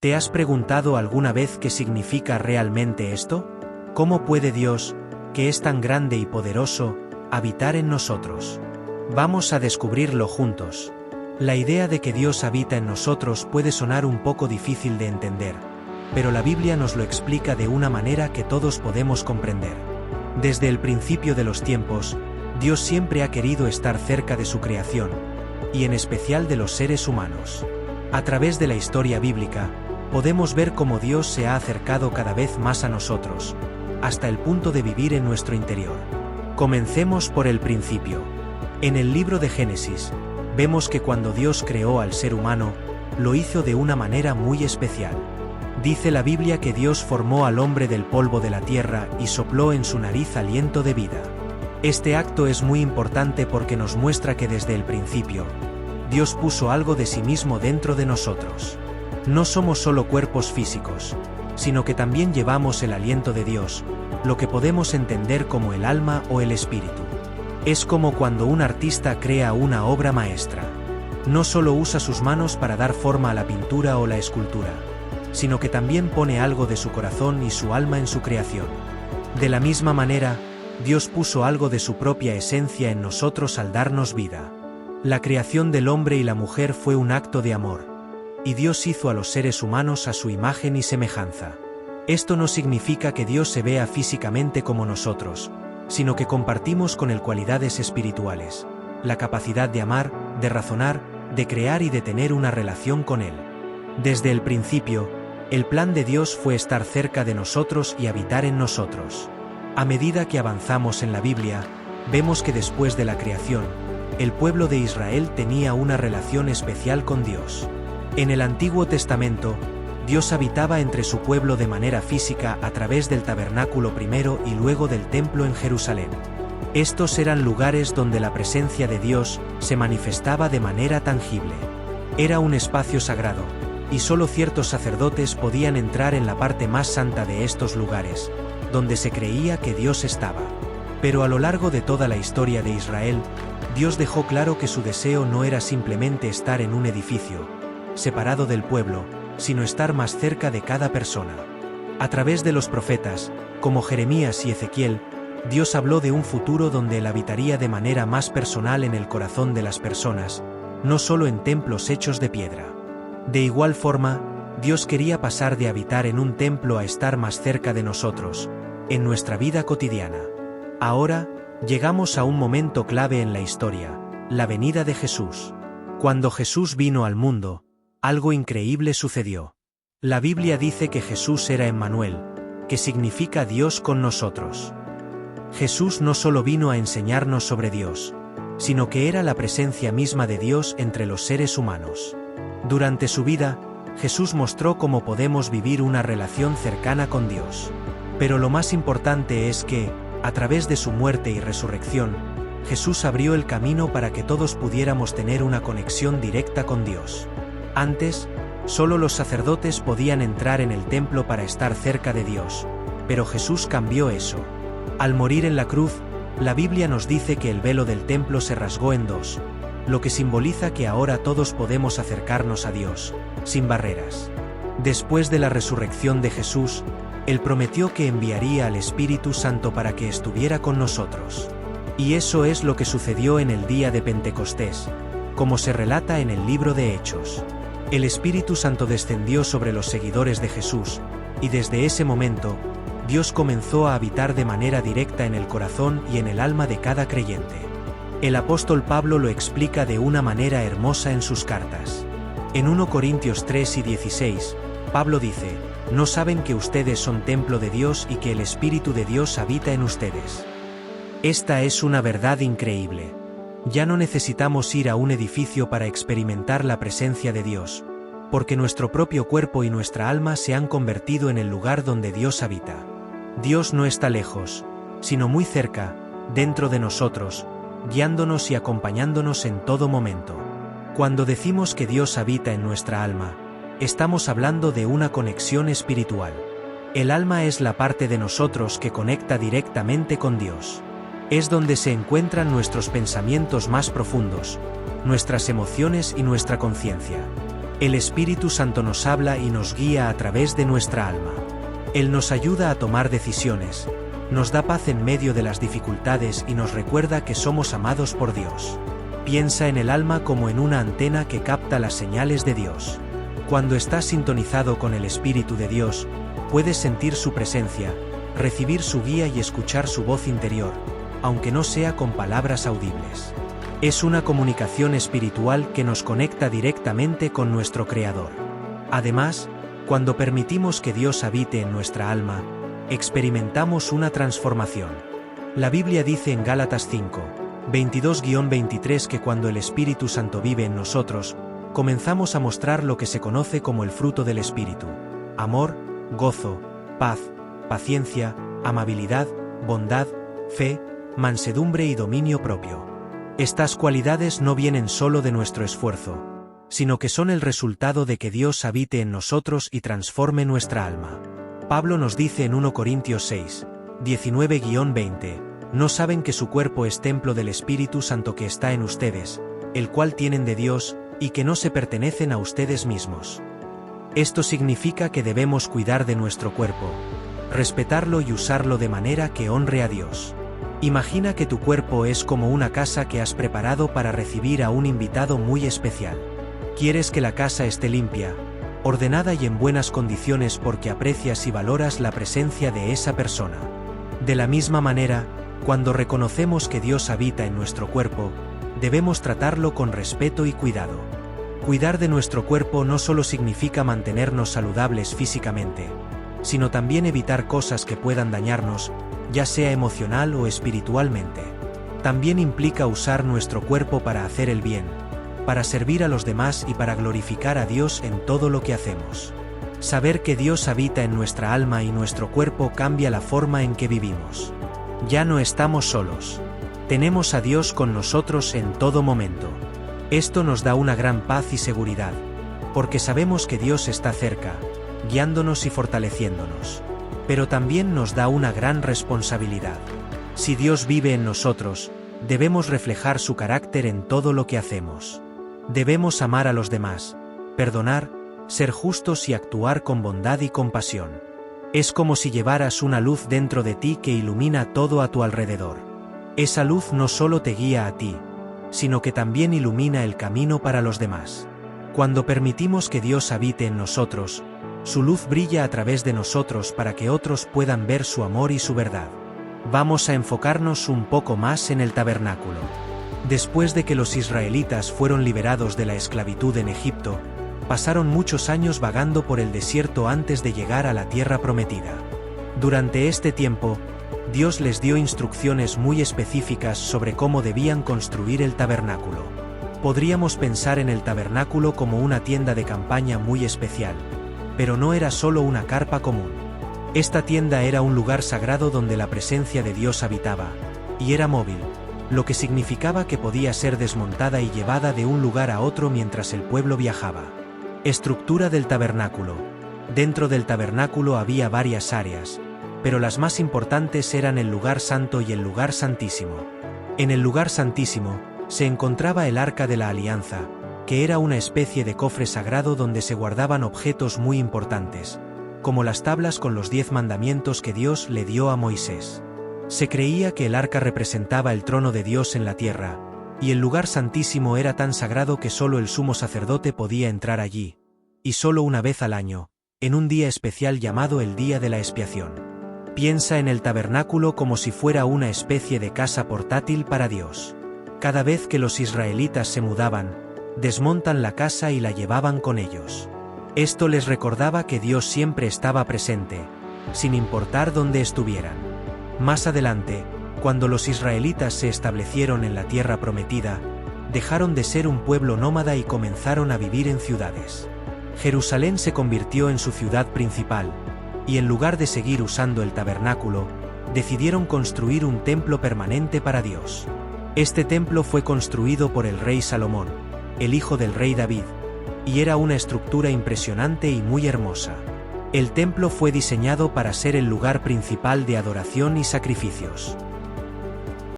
¿Te has preguntado alguna vez qué significa realmente esto? ¿Cómo puede Dios, que es tan grande y poderoso, habitar en nosotros? Vamos a descubrirlo juntos. La idea de que Dios habita en nosotros puede sonar un poco difícil de entender, pero la Biblia nos lo explica de una manera que todos podemos comprender. Desde el principio de los tiempos, Dios siempre ha querido estar cerca de su creación, y en especial de los seres humanos. A través de la historia bíblica, podemos ver cómo Dios se ha acercado cada vez más a nosotros, hasta el punto de vivir en nuestro interior. Comencemos por el principio. En el libro de Génesis, vemos que cuando Dios creó al ser humano, lo hizo de una manera muy especial. Dice la Biblia que Dios formó al hombre del polvo de la tierra y sopló en su nariz aliento de vida. Este acto es muy importante porque nos muestra que desde el principio, Dios puso algo de sí mismo dentro de nosotros. No somos solo cuerpos físicos, sino que también llevamos el aliento de Dios, lo que podemos entender como el alma o el espíritu. Es como cuando un artista crea una obra maestra. No solo usa sus manos para dar forma a la pintura o la escultura, sino que también pone algo de su corazón y su alma en su creación. De la misma manera, Dios puso algo de su propia esencia en nosotros al darnos vida. La creación del hombre y la mujer fue un acto de amor, y Dios hizo a los seres humanos a su imagen y semejanza. Esto no significa que Dios se vea físicamente como nosotros, sino que compartimos con él cualidades espirituales, la capacidad de amar, de razonar, de crear y de tener una relación con él. Desde el principio, el plan de Dios fue estar cerca de nosotros y habitar en nosotros. A medida que avanzamos en la Biblia, vemos que después de la creación, el pueblo de Israel tenía una relación especial con Dios. En el Antiguo Testamento, Dios habitaba entre su pueblo de manera física a través del tabernáculo primero y luego del templo en Jerusalén. Estos eran lugares donde la presencia de Dios se manifestaba de manera tangible. Era un espacio sagrado, y solo ciertos sacerdotes podían entrar en la parte más santa de estos lugares, donde se creía que Dios estaba. Pero a lo largo de toda la historia de Israel, Dios dejó claro que su deseo no era simplemente estar en un edificio, separado del pueblo, sino estar más cerca de cada persona. A través de los profetas, como Jeremías y Ezequiel, Dios habló de un futuro donde él habitaría de manera más personal en el corazón de las personas, no solo en templos hechos de piedra. De igual forma, Dios quería pasar de habitar en un templo a estar más cerca de nosotros, en nuestra vida cotidiana. Ahora, llegamos a un momento clave en la historia, la venida de Jesús. Cuando Jesús vino al mundo, algo increíble sucedió. La Biblia dice que Jesús era Emmanuel, que significa Dios con nosotros. Jesús no solo vino a enseñarnos sobre Dios, sino que era la presencia misma de Dios entre los seres humanos. Durante su vida, Jesús mostró cómo podemos vivir una relación cercana con Dios. Pero lo más importante es que, a través de su muerte y resurrección, Jesús abrió el camino para que todos pudiéramos tener una conexión directa con Dios. Antes, solo los sacerdotes podían entrar en el templo para estar cerca de Dios, pero Jesús cambió eso. Al morir en la cruz, la Biblia nos dice que el velo del templo se rasgó en dos, lo que simboliza que ahora todos podemos acercarnos a Dios, sin barreras. Después de la resurrección de Jesús, Él prometió que enviaría al Espíritu Santo para que estuviera con nosotros. Y eso es lo que sucedió en el día de Pentecostés, como se relata en el libro de Hechos. El Espíritu Santo descendió sobre los seguidores de Jesús, y desde ese momento, Dios comenzó a habitar de manera directa en el corazón y en el alma de cada creyente. El apóstol Pablo lo explica de una manera hermosa en sus cartas. En 1 Corintios 3 y 16, Pablo dice: ¿No saben que ustedes son templo de Dios y que el Espíritu de Dios habita en ustedes? Esta es una verdad increíble. Ya no necesitamos ir a un edificio para experimentar la presencia de Dios, porque nuestro propio cuerpo y nuestra alma se han convertido en el lugar donde Dios habita. Dios no está lejos, sino muy cerca, dentro de nosotros, guiándonos y acompañándonos en todo momento. Cuando decimos que Dios habita en nuestra alma, estamos hablando de una conexión espiritual. El alma es la parte de nosotros que conecta directamente con Dios. Es donde se encuentran nuestros pensamientos más profundos, nuestras emociones y nuestra conciencia. El Espíritu Santo nos habla y nos guía a través de nuestra alma. Él nos ayuda a tomar decisiones, nos da paz en medio de las dificultades y nos recuerda que somos amados por Dios. Piensa en el alma como en una antena que capta las señales de Dios. Cuando estás sintonizado con el Espíritu de Dios, puedes sentir su presencia, recibir su guía y escuchar su voz interior, aunque no sea con palabras audibles. Es una comunicación espiritual que nos conecta directamente con nuestro Creador. Además, cuando permitimos que Dios habite en nuestra alma, experimentamos una transformación. La Biblia dice en Gálatas 5, 22-23 que cuando el Espíritu Santo vive en nosotros, comenzamos a mostrar lo que se conoce como el fruto del Espíritu: amor, gozo, paz, paciencia, amabilidad, bondad, fe, mansedumbre y dominio propio. Estas cualidades no vienen solo de nuestro esfuerzo, sino que son el resultado de que Dios habite en nosotros y transforme nuestra alma. Pablo nos dice en 1 Corintios 6, 19-20, ¿no saben que su cuerpo es templo del Espíritu Santo que está en ustedes, el cual tienen de Dios, y que no se pertenecen a ustedes mismos? Esto significa que debemos cuidar de nuestro cuerpo, respetarlo y usarlo de manera que honre a Dios. Imagina que tu cuerpo es como una casa que has preparado para recibir a un invitado muy especial. Quieres que la casa esté limpia, ordenada y en buenas condiciones porque aprecias y valoras la presencia de esa persona. De la misma manera, cuando reconocemos que Dios habita en nuestro cuerpo, debemos tratarlo con respeto y cuidado. Cuidar de nuestro cuerpo no solo significa mantenernos saludables físicamente, sino también evitar cosas que puedan dañarnos, ya sea emocional o espiritualmente. También implica usar nuestro cuerpo para hacer el bien, para servir a los demás y para glorificar a Dios en todo lo que hacemos. Saber que Dios habita en nuestra alma y nuestro cuerpo cambia la forma en que vivimos. Ya no estamos solos. Tenemos a Dios con nosotros en todo momento. Esto nos da una gran paz y seguridad, porque sabemos que Dios está cerca, guiándonos y fortaleciéndonos. Pero también nos da una gran responsabilidad. Si Dios vive en nosotros, debemos reflejar su carácter en todo lo que hacemos. Debemos amar a los demás, perdonar, ser justos y actuar con bondad y compasión. Es como si llevaras una luz dentro de ti que ilumina todo a tu alrededor. Esa luz no solo te guía a ti, sino que también ilumina el camino para los demás. Cuando permitimos que Dios habite en nosotros, su luz brilla a través de nosotros para que otros puedan ver su amor y su verdad. Vamos a enfocarnos un poco más en el tabernáculo. Después de que los israelitas fueron liberados de la esclavitud en Egipto, pasaron muchos años vagando por el desierto antes de llegar a la tierra prometida. Durante este tiempo, Dios les dio instrucciones muy específicas sobre cómo debían construir el tabernáculo. Podríamos pensar en el tabernáculo como una tienda de campaña muy especial, pero no era solo una carpa común. Esta tienda era un lugar sagrado donde la presencia de Dios habitaba, y era móvil, lo que significaba que podía ser desmontada y llevada de un lugar a otro mientras el pueblo viajaba. Estructura del tabernáculo. Dentro del tabernáculo había varias áreas, pero las más importantes eran el lugar santo y el lugar santísimo. En el lugar santísimo se encontraba el Arca de la Alianza, que era una especie de cofre sagrado donde se guardaban objetos muy importantes, como las tablas con los 10 mandamientos que Dios le dio a Moisés. Se creía que el arca representaba el trono de Dios en la tierra, y el lugar santísimo era tan sagrado que solo el sumo sacerdote podía entrar allí, y solo una vez al año, en un día especial llamado el Día de la Expiación. Piensa en el tabernáculo como si fuera una especie de casa portátil para Dios. Cada vez que los israelitas se mudaban, desmontan la casa y la llevaban con ellos. Esto les recordaba que Dios siempre estaba presente, sin importar dónde estuvieran. Más adelante, cuando los israelitas se establecieron en la tierra prometida, dejaron de ser un pueblo nómada y comenzaron a vivir en ciudades. Jerusalén se convirtió en su ciudad principal, y en lugar de seguir usando el tabernáculo, decidieron construir un templo permanente para Dios. Este templo fue construido por el rey Salomón, el hijo del rey David, y era una estructura impresionante y muy hermosa. El templo fue diseñado para ser el lugar principal de adoración y sacrificios.